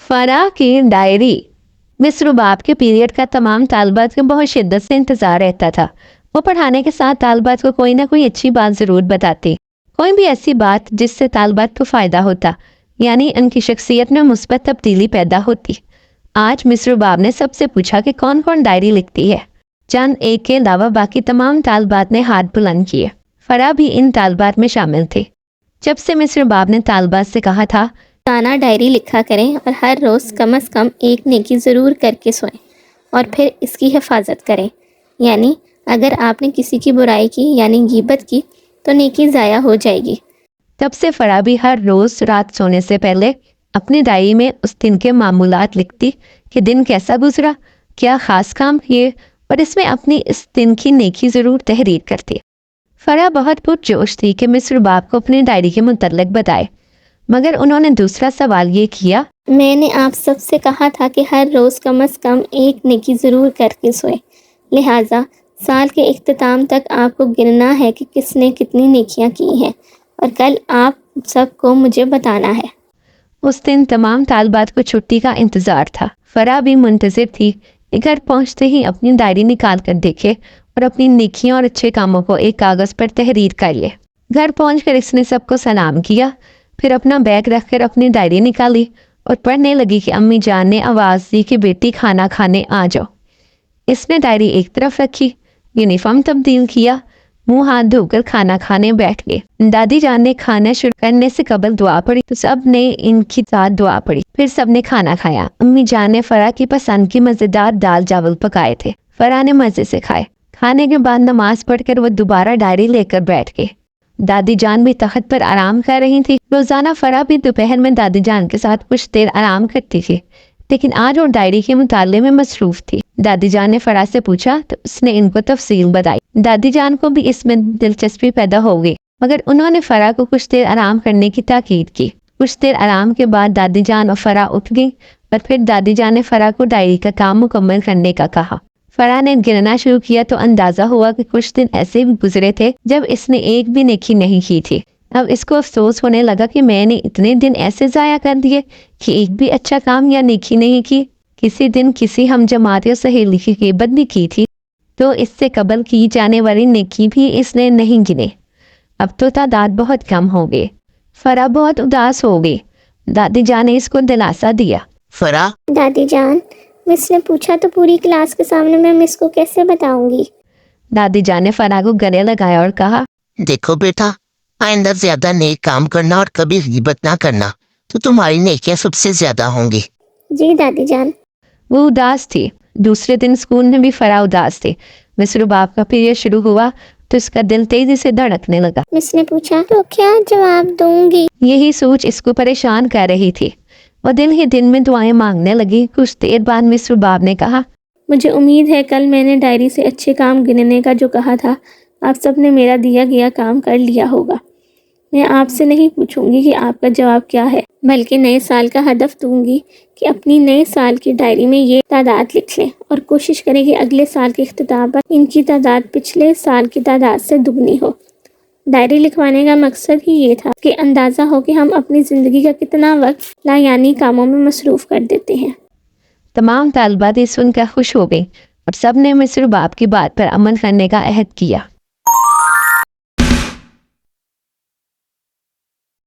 फराह की diary. Miss रुबाब के period का तमाम तालबात को बहुत शिद्दत से इंतजार रहता था। वो पढ़ाने के साथ तालबात को कोई ना कोई अच्छी बात जरूर बताती, कोई भी ऐसी बात जिससे तालबात को फायदा होता, यानी उनकी शख्सियत में मुस्बत तब्दीली पैदा होती। आज मिस रुबाब ने सबसे पूछा कि कौन कौन डायरी लिखती है। चंद एक के अलावा बाकी तमाम तालबात ने हाथ बुलंद किए। फराह भी इन तालबात में शामिल थे। जब से मिस रुबाब ने तालबात से कहा था रोज़ाना डायरी लिखा करें और हर रोज़ कम से कम एक नेकी ज़रूर करके सोएं और फिर इसकी हिफाजत करें, यानी अगर आपने किसी की बुराई की यानी गीबत की तो नेकी ज़ाया हो जाएगी। तब से फराह भी हर रोज़ रात सोने से पहले अपनी डायरी में उस दिन के मामूलात लिखती कि दिन कैसा गुजरा, क्या ख़ास काम किए, और इसमें अपनी इस दिन की नेकी ज़रूर तहरीर करती। फराह बहुत पुरजोश थी कि मिस रुबाब को अपनी डायरी के मुतल्लिक बताए, मगर उन्होंने दूसरा सवाल ये किया, मैंने आप सबसे कहा था कि हर रोज़ कम से कम एक नेकी ज़रूर करके सोए, लिहाजा साल के इख्तिताम तक आपको गिनना है कि किसने कितनी नेकियां की हैं और कल आप सबको मुझे बताना है। उस दिन तमाम तालबात को छुट्टी का इंतज़ार था। फराह भी मुंतज़िर थी कि घर पहुँचते ही अपनी डायरी निकाल कर देखे और अपनी नेकियों और अच्छे कामों को एक कागज़ पर तहरीर कर ले। घर पहुँचकर इसने सबको सलाम किया, फिर अपना बैग रखकर अपनी डायरी निकाली और पढ़ने लगी कि अम्मी जान ने आवाज़ दी कि बेटी खाना खाने आ जाओ। इसने डायरी एक तरफ रखी, यूनिफॉर्म तब्दील किया, मुंह हाथ धोकर खाना खाने बैठ गए। दादी जान ने खाना शुरू करने से कबल दुआ पड़ी तो सब ने इनकी साथ दुआ पड़ी। फिर सब ने खाना खाया। अम्मी जान ने फराह की पसंद की मज़ेदार दाल चावल पकाए थे। फराह ने मज़े से खाए। खाने के बाद नमाज पढ़कर वो दोबारा डायरी लेकर बैठ गए। दादी जान भी तख्त पर आराम कर रही थी। रोज़ाना फराह भी दोपहर में दादी जान के साथ कुछ देर आराम करती थी, लेकिन आज वो डायरी के मुताले में मसरूफ थी। दादी जान ने फराह से पूछा तो उसने इनको तफसील बताई। दादी जान को भी इसमें दिलचस्पी पैदा हो गई, मगर उन्होंने फराह को कुछ देर आराम करने की ताकीद की। कुछ देर आराम के बाद दादी जान और फराह उठ गई और फिर दादी जान ने फराह को डायरी का काम मुकम्मल करने का कहा। फराह ने गिनना शुरू किया तो अंदाजा हुआ कि कुछ दिन ऐसे भी गुजरे थे जब इसने एक भी नेकी नहीं की थी। अब इसको अफसोस होने लगा कि मैंने इतने दिन ऐसे ज़ाया कर दिए कि एक भी अच्छा काम या नेकी नहीं की। किसी दिन किसी हम जमात या सहेली की ग़ीबत भी की थी तो इससे कबल की जाने वाली नेकी भी इसने नहीं गिने। अब तो तादाद बहुत कम हो गए। फराह बहुत उदास हो गई। दादी जान ने इसको दिलासा दिया। फराह, दादी जान, मिस ने पूछा तो पूरी क्लास के सामने मैं मिस को कैसे बताऊंगी? दादी जान ने फराह को गले लगाया और कहा, देखो बेटा, आइंदा ज्यादा नेक काम करना और कभी ग़ीबत ना करना तो तुम्हारी नेकियां सबसे ज्यादा होंगी। जी दादी जान। वो उदास थी। दूसरे दिन स्कूल में भी फराह उदास थी। मिस रुबाब का पीरियड शुरू हुआ तो इसका दिल तेजी से धड़कने लगा। मिस ने पूछा तो क्या जवाब दूंगी? यही सोच इसको परेशान कर रही थी। वो दिन ही दिन में दुआएं मांगने लगी। कुछ देर बाद मिस रुबाब ने कहा, मुझे उम्मीद है कल मैंने डायरी से अच्छे काम गिनने का जो कहा था आप सब ने मेरा दिया गया काम कर लिया होगा। मैं आपसे नहीं पूछूंगी कि आपका जवाब क्या है, बल्कि नए साल का हदफ दूंगी कि अपनी नए साल की डायरी में ये तादाद लिख लें और कोशिश करें कि अगले साल के इख्तिताम पर इनकी तादाद पिछले साल की तादाद से दुगनी हो। डायरी लिखवाने का मकसद ही ये था कि अंदाज़ा हो कि हम अपनी ज़िंदगी का कितना वक्त लायानी कामों में मसरूफ़ कर देते हैं। तमाम तालिबात सुनकर खुश हो गई और सब ने मिस रुबाब की बात पर अमल करने का अहद किया।